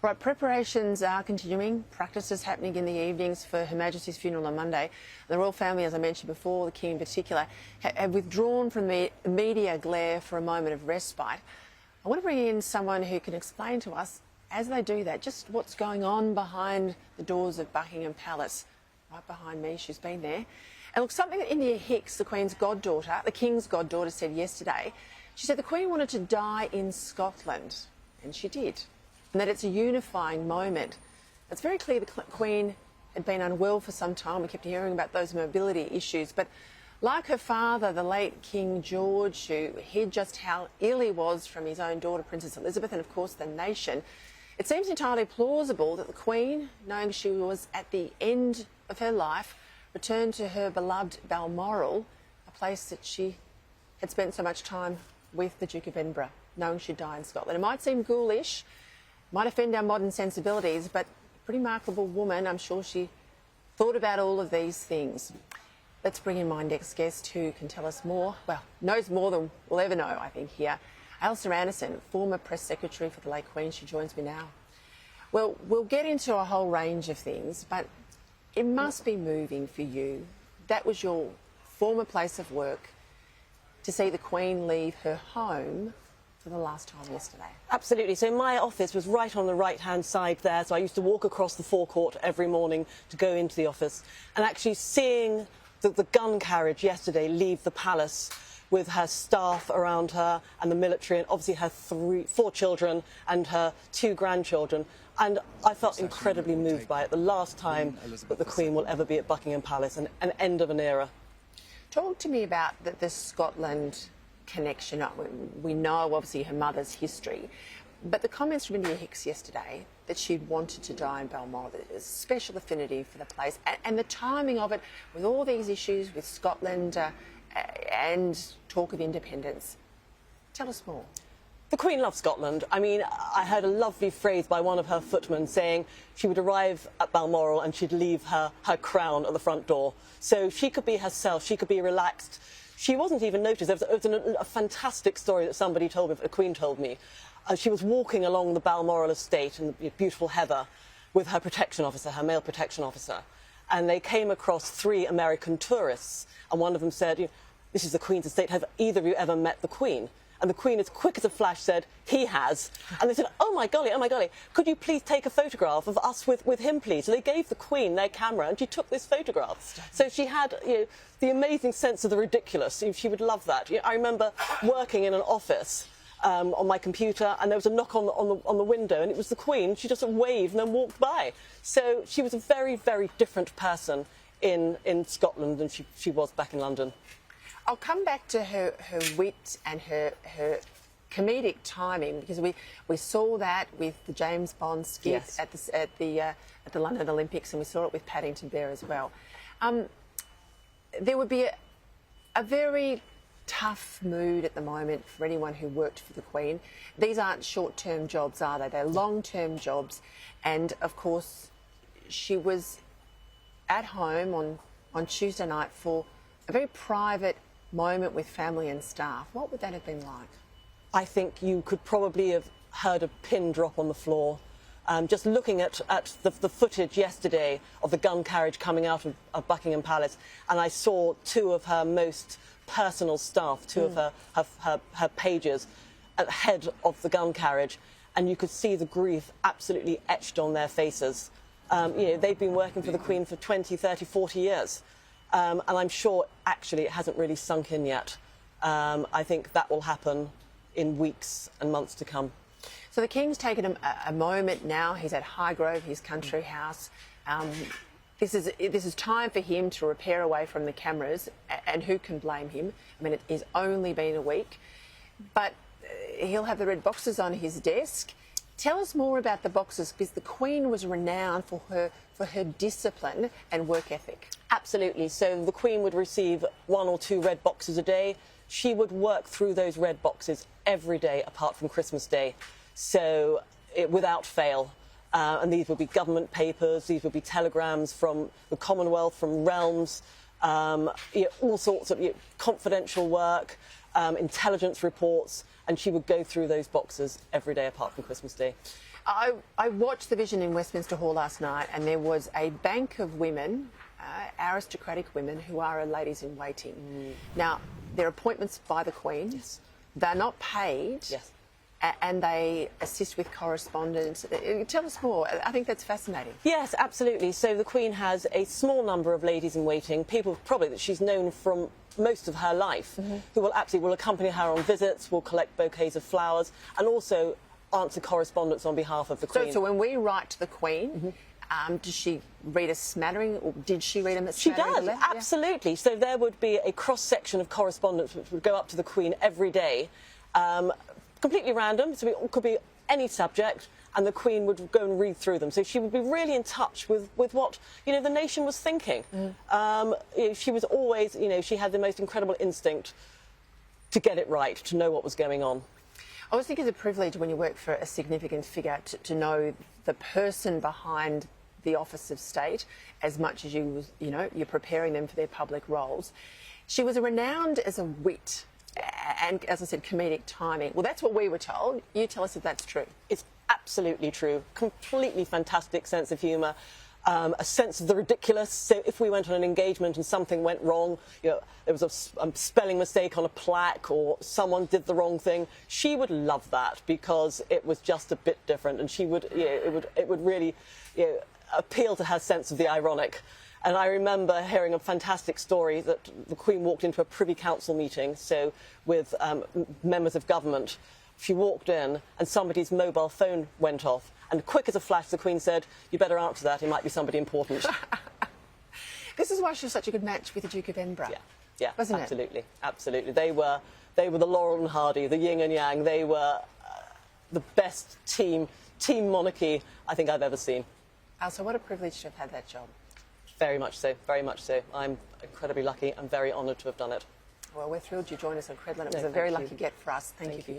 Right, preparations are continuing, practices happening in the evenings for Her Majesty's funeral on Monday. The royal family, as I mentioned before, the King in particular, have withdrawn from the media glare for a moment of respite. I want to bring in someone who can explain to us, as they do that, just what's going on behind the doors of Buckingham Palace. Right behind me, she's been there. And look, something that India Hicks, the Queen's goddaughter, the King's goddaughter, said yesterday. She said the Queen wanted to die in Scotland, and she did. And that it's a unifying moment. It's very clear the Queen had been unwell for some time. We kept hearing about those mobility issues. But like her father, the late King George, who hid just how ill he was from his own daughter, Princess Elizabeth, and of course the nation, it seems entirely plausible that the Queen, knowing she was at the end of her life, returned to her beloved Balmoral, a place that she had spent so much time with the Duke of Edinburgh, knowing she'd die in Scotland. It might seem ghoulish, might offend our modern sensibilities, but a pretty remarkable woman. I'm sure she thought about all of these things. Let's bring in my next guest who can tell us more, well, knows more than we'll ever know, I think, here. Ailsa Anderson, former press secretary for the late Queen. She joins me now. Well, we'll get into a whole range of things, but it must be moving for you. That was your former place of work, to see the Queen leave her home for the last time yesterday. Absolutely. So my office was right on the right-hand side there, so I used to walk across the forecourt every morning to go into the office. And actually seeing the gun carriage yesterday leave the palace with her staff around her and the military and obviously her four children and her 2 grandchildren. And I felt incredibly moved by it. The last time that the Queen will ever be at Buckingham Palace, and an end of an era. Talk to me about the Scotland connection. We know obviously her mother's history, but the comments from India Hicks yesterday that she'd wanted to die in Balmoral, there's a special affinity for the place, and the timing of it with all these issues with Scotland and talk of independence. Tell us more. The Queen loves Scotland. I mean, I heard a lovely phrase by one of her footmen saying she would arrive at Balmoral and she'd leave her crown at the front door. So she could be herself, she could be relaxed. She wasn't even noticed. There was a fantastic story that somebody told me, the Queen told me. She was walking along the Balmoral estate in the beautiful heather with her protection officer, her male protection officer. And they came across 3 American tourists. And one of them said, "This is the Queen's estate. Have either of you ever met the Queen?" And the Queen, as quick as a flash, said, "He has." And they said, oh my golly, could you please take a photograph of us with him, please? So they gave the Queen their camera and she took this photograph. So she had the amazing sense of the ridiculous. She would love that. I remember working in an office on my computer, and there was a knock on the window, and it was the Queen. She just waved and then walked by. So she was a very, very different person in Scotland than she was back in London. I'll come back to her wit and her comedic timing, because we saw that with the James Bond skit Yes. at the London Olympics, and we saw it with Paddington Bear as well. There would be a very tough mood at the moment for anyone who worked for the Queen. These aren't short-term jobs, are they? They're long-term jobs, and of course she was at home on Tuesday night for a very private moment with family and staff. What would that have been like? I think you could probably have heard a pin drop on the floor. Just looking at the footage yesterday of the gun carriage coming out of Buckingham Palace, and I saw 2 of her most personal staff, 2 of her pages at the head of the gun carriage, and you could see the grief absolutely etched on their faces. They've been working for the Queen for 20, 30, 40 years. And I'm sure, actually, it hasn't really sunk in yet. I think that will happen in weeks and months to come. So the King's taken a moment now. He's at Highgrove, his country house. This is time for him to repair away from the cameras, and who can blame him? I mean, it's only been a week, but he'll have the red boxes on his desk. Tell us more about the boxes, because the Queen was renowned for her discipline and work ethic. Absolutely. So the Queen would receive 1 or 2 red boxes a day. She would work through those red boxes every day apart from Christmas Day, so without fail. And these would be government papers, these would be telegrams from the Commonwealth, from realms, all sorts of confidential work, intelligence reports, and she would go through those boxes every day apart from Christmas Day. I watched the Vision in Westminster Hall last night, and there was a bank of women, aristocratic women, who are ladies in waiting. Now, they're appointments by the Queen. Yes. They're not paid. Yes. And they assist with correspondence. Tell us more. I think that's fascinating. Yes, absolutely. So the Queen has a small number of ladies in waiting, people probably that she's known from most of her life, who will accompany her on visits, will collect bouquets of flowers, and also answer correspondence on behalf of the Queen. So when we write to the Queen, does she read a smattering, or did she read a She smattering? does, absolutely. So there would be a cross-section of correspondence which would go up to the Queen every day, completely random, so it could be any subject, and the Queen would go and read through them. So she would be really in touch with what, the nation was thinking. She was always, she had the most incredible instinct to get it right, to know what was going on. I always think it's a privilege when you work for a significant figure to know the person behind the office of state as much as you're preparing them for their public roles. She was renowned as a wit and, as I said, comedic timing. Well, that's what we were told. You tell us if that's true. It's absolutely true. Completely fantastic sense of humour. A sense of the ridiculous. So if we went on an engagement and something went wrong, there was a spelling mistake on a plaque or someone did the wrong thing, she would love that because it was just a bit different, and she would, it would really appeal to her sense of the ironic. And I remember hearing a fantastic story that the Queen walked into a Privy Council meeting, so with members of government. She walked in and somebody's mobile phone went off. And quick as a flash, the Queen said, "You better answer that, it might be somebody important." This is why she was such a good match with the Duke of Edinburgh. Yeah, wasn't absolutely, absolutely. They were the Laurel and Hardy, the yin and yang. They were the best team monarchy I think I've ever seen. Ailsa, what a privilege to have had that job. Very much so, very much so. I'm incredibly lucky and very honoured to have done it. Well, we're thrilled you joined us on Credlin. It was No, a very thank lucky you. get for us. Thank you for your time.